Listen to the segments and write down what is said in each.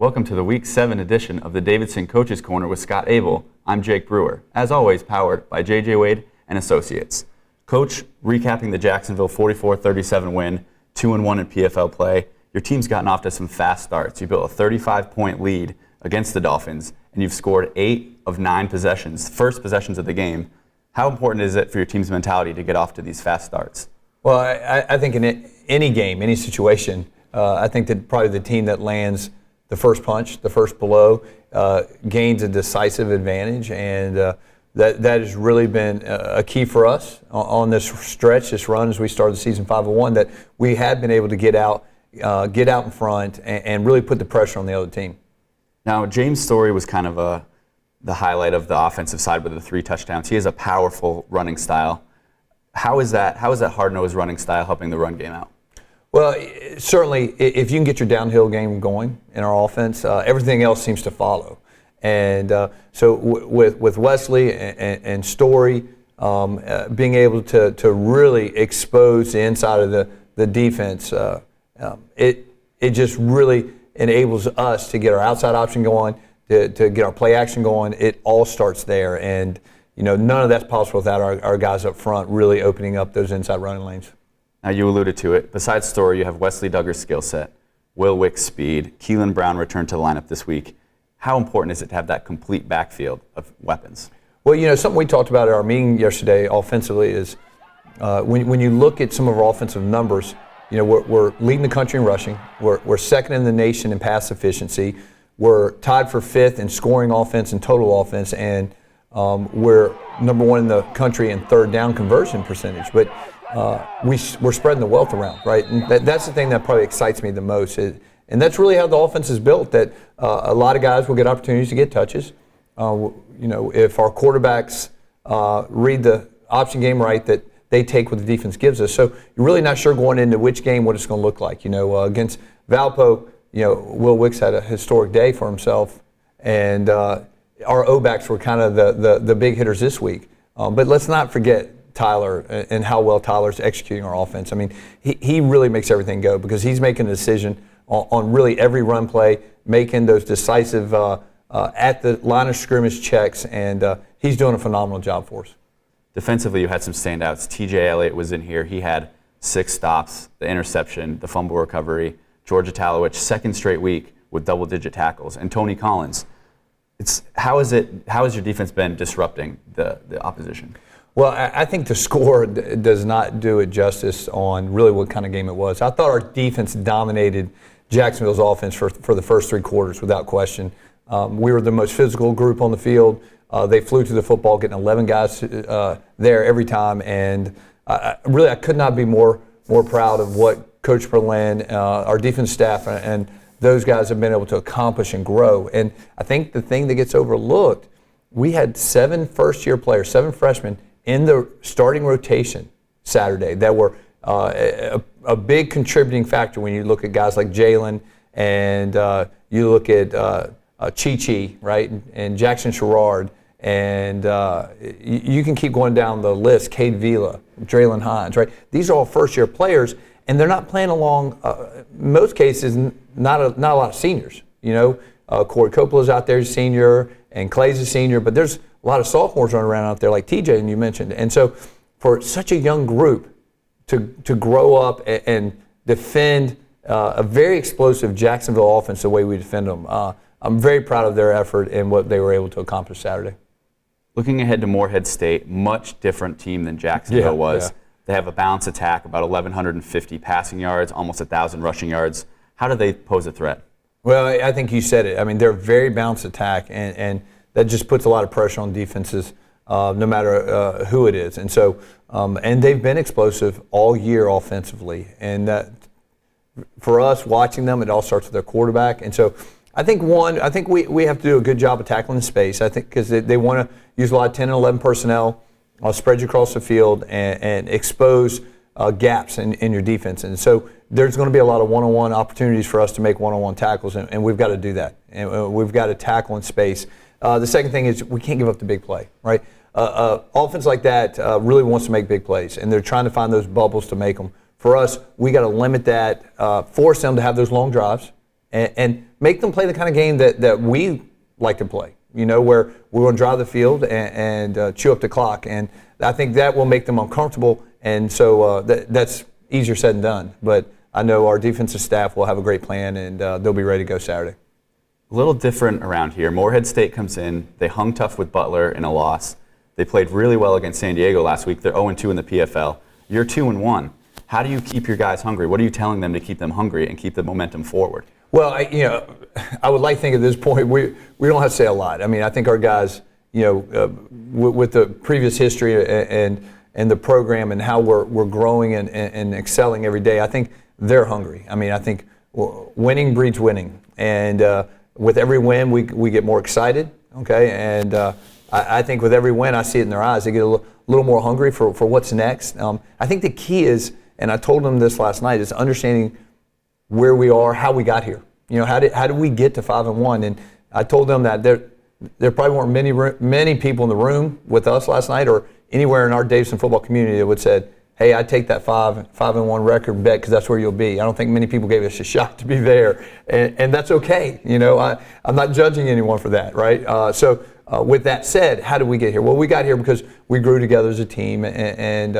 Welcome to the Week 7 edition of the Davidson Coaches Corner with Scott Abell. I'm Jake Brewer, as always powered by J.J. Wade and Associates. Coach, recapping the Jacksonville 44-37 win, 2-1 in PFL play, your team's gotten off to some fast starts. You built a 35-point lead against the Dolphins, and you've scored 8 of 9 possessions, first possessions of the game. How important is it for your team's mentality to get off to these fast starts? Well, I think in any game, any situation, I think that probably the team that lands the first punch, the first blow, gains a decisive advantage, and that has really been a key for us on this stretch, this run as we started the season 5-1, that we have been able to get out in front and really put the pressure on the other team. Now, James Story was kind of the highlight of the offensive side with the 3 touchdowns. He has a powerful running style. How is that hard-nosed running style helping the run game out? Well, certainly, if you can get your downhill game going in our offense, everything else seems to follow. And so with Wesley and Story being able to really expose the inside of the defense, it just really enables us to get our outside option going, to get our play action going. It all starts there. And, none of that's possible without our guys up front really opening up those inside running lanes. Now, you alluded to it. Besides Story, you have Wesley Duggar's skill set, Will Wick's speed, Keelan Brown returned to the lineup this week. How important is it to have that complete backfield of weapons? Well, something we talked about at our meeting yesterday offensively is when you look at some of our offensive numbers, we're leading the country in rushing. We're second in the nation in pass efficiency. We're tied for 5th in scoring offense and total offense, and we're number 1 in the country in third down conversion percentage. But we're spreading the wealth around, right? And that's the thing that probably excites me the most. And that's really how the offense is built, that a lot of guys will get opportunities to get touches. If our quarterbacks read the option game right, that they take what the defense gives us. So you're really not sure going into which game what it's going to look like. Against Valpo, Will Wicks had a historic day for himself, and our O-backs were kind of the big hitters this week. But let's not forget Tyler and how well Tyler's executing our offense. I mean, he really makes everything go because he's making a decision on really every run play, making those decisive at the line of scrimmage checks, and he's doing a phenomenal job for us. Defensively, you had some standouts. TJ Elliott was in here. He had 6 stops, the interception, the fumble recovery. Georgia Talowich, 2nd straight week with double-digit tackles. And Tony Collins. How has your defense been disrupting the opposition? Well, I think the score does not do it justice on really what kind of game it was. I thought our defense dominated Jacksonville's offense for the first 3 quarters without question. We were the most physical group on the field. They flew to the football, getting 11 guys there every time. And I could not be more proud of what Coach Berlin, our defense staff, and those guys have been able to accomplish and grow. And I think the thing that gets overlooked, we had 7 first-year players, 7 freshmen, in the starting rotation Saturday that were a big contributing factor when you look at guys like Jalen and you look at Chi-Chi, right, and Jackson Sherrard, and you can keep going down the list, Cade Vila, Draylon Hines, right? These are all first-year players, and they're not playing along, most cases, not a lot of seniors. Corey Coppola's out there, he's a senior, and Clay's a senior, but there's a lot of sophomores running around out there like TJ and you mentioned. And so for such a young group to grow up and defend a very explosive Jacksonville offense the way we defend them, I'm very proud of their effort and what they were able to accomplish Saturday. Looking ahead to Morehead State, much different team than Jacksonville was. Yeah. They have a balanced attack, about 1,150 passing yards, almost 1,000 rushing yards. How do they pose a threat? Well, I think you said it. I mean, they're a very balanced attack, and that just puts a lot of pressure on defenses, no matter who it is. And so, and they've been explosive all year offensively. And that, for us, watching them, it all starts with their quarterback. And so, I think we have to do a good job of tackling the space. I think because they want to use a lot of 10 and 11 personnel, spread you across the field, and expose gaps in your defense. And so there's going to be a lot of one-on-one opportunities for us to make one-on-one tackles, and we've got to do that. And we've got to tackle in space. The second thing is we can't give up the big play, right? Offense like that really wants to make big plays, and they're trying to find those bubbles to make them. For us, we got to limit that, force them to have those long drives, and make them play the kind of game that we like to play, where we're going to drive the field and chew up the clock. And I think that will make them uncomfortable. And so that's easier said than done. But I know our defensive staff will have a great plan, and they'll be ready to go Saturday. A little different around here. Morehead State comes in. They hung tough with Butler in a loss. They played really well against San Diego last week. They're 0-2 in the PFL. You're 2-1. How do you keep your guys hungry? What are you telling them to keep them hungry and keep the momentum forward? Well, I would like to think at this point we don't have to say a lot. I mean, I think our guys, with the previous history and the program and how we're growing and excelling every day, I think they're hungry. I mean, I think winning breeds winning, and with every win we get more excited. Okay, and I think with every win I see it in their eyes. They get a little more hungry for what's next. I think the key is, and I told them this last night, is understanding where we are, how we got here. How did we get to 5-1? And I told them that there probably weren't many people in the room with us last night or anywhere in our Davidson football community that would said, hey, I'd take that 5-1 record and bet because that's where you'll be. I don't think many people gave us a shot to be there, and that's okay. I'm not judging anyone for that, right? So with that said, how did we get here? Well, we got here because we grew together as a team and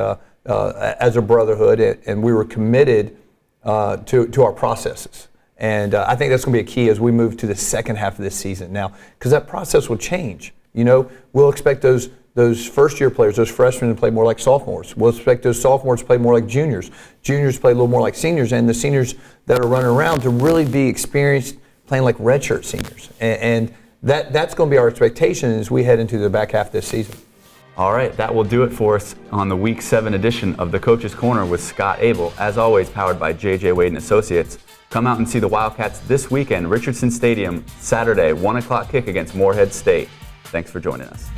as a brotherhood, and we were committed to our processes. And I think that's going to be a key as we move to the second half of this season now, because that process will change. We'll expect those first-year players, those freshmen, to play more like sophomores. We'll expect those sophomores to play more like juniors. Juniors play a little more like seniors, and the seniors that are running around to really be experienced playing like redshirt seniors. And that's going to be our expectation as we head into the back half of this season. All right, that will do it for us on the Week 7 edition of the Coach's Corner with Scott Abell, as always powered by J.J. Wade & Associates. Come out and see the Wildcats this weekend, Richardson Stadium, Saturday, 1 o'clock kick against Morehead State. Thanks for joining us.